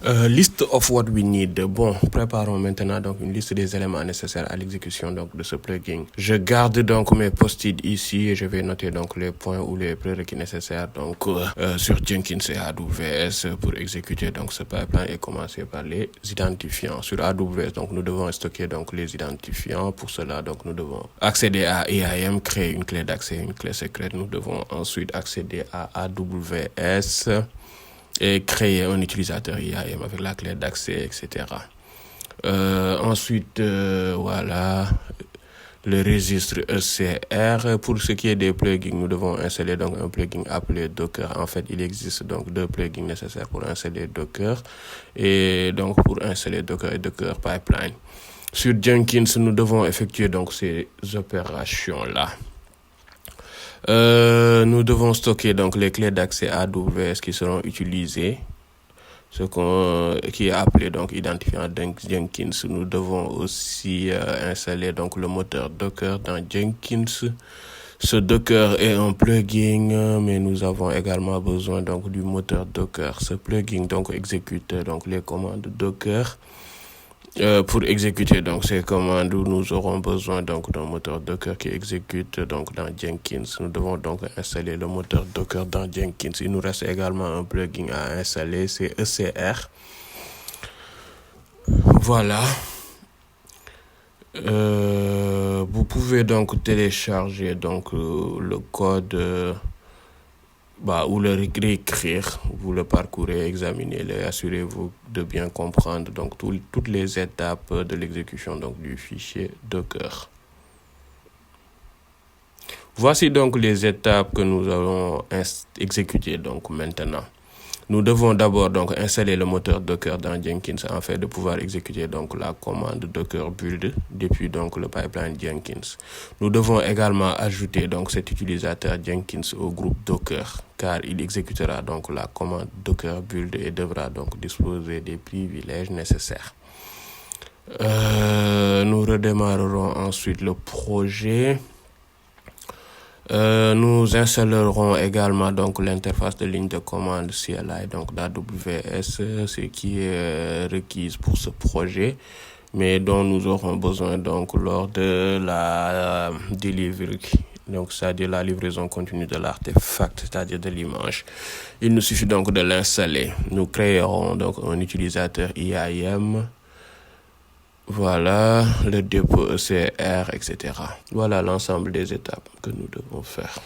List of what we need. Bon, préparons maintenant donc une liste des éléments nécessaires à l'exécution donc de ce plugin. Je garde donc mes post-it ici et je vais noter donc les points ou les prérequis nécessaires donc sur Jenkins et AWS pour exécuter donc ce pipeline et commencer par les identifiants. Sur AWS donc nous devons stocker donc les identifiants. Pour cela donc nous devons accéder à IAM, créer une clé d'accès, une clé secrète. Nous devons ensuite accéder à AWS et créer un utilisateur IAM avec la clé d'accès, etc. Ensuite, voilà, le registre ECR. Pour ce qui est des plugins, nous devons installer donc un plugin appelé Docker. En fait, il existe donc deux plugins nécessaires pour installer Docker et donc pour installer Docker et Docker Pipeline. Sur Jenkins, nous devons effectuer donc ces opérations-là. Nous devons stocker donc les clés d'accès AWS qui seront utilisées, qui est appelé donc identifiant Jenkins. Nous devons aussi installer donc le moteur Docker dans Jenkins. Ce Docker est un plugin, mais nous avons également besoin donc du moteur Docker. Ce plugin donc exécute donc les commandes Docker. Pour exécuter donc ces commandes, nous aurons besoin donc d'un moteur Docker qui exécute donc dans Jenkins. Nous devons donc installer le moteur Docker dans Jenkins. Il nous reste également un plugin à installer, c'est ECR. Voilà. Vous pouvez donc télécharger donc le code ou le réécrire, vous le parcourez, examinez-le, assurez-vous de bien comprendre donc toutes les étapes de l'exécution donc du fichier Docker. Voici donc les étapes que nous allons exécuter donc maintenant. Nous devons d'abord donc installer le moteur Docker dans Jenkins afin de pouvoir exécuter donc la commande Docker build depuis donc le pipeline Jenkins. Nous devons également ajouter donc cet utilisateur Jenkins au groupe Docker car il exécutera donc la commande Docker build et devra donc disposer des privilèges nécessaires. Nous redémarrerons ensuite le projet. Nous installerons également donc l'interface de ligne de commande CLI donc d'AWS, ce qui est requise pour ce projet, mais dont nous aurons besoin donc lors de la delivery, donc c'est-à-dire la livraison continue de l'artefact, c'est-à-dire de l'image. Il nous suffit donc de l'installer. Nous créerons donc un utilisateur IAM. Voilà, le dépôt ECR, etc. Voilà l'ensemble des étapes que nous devons faire.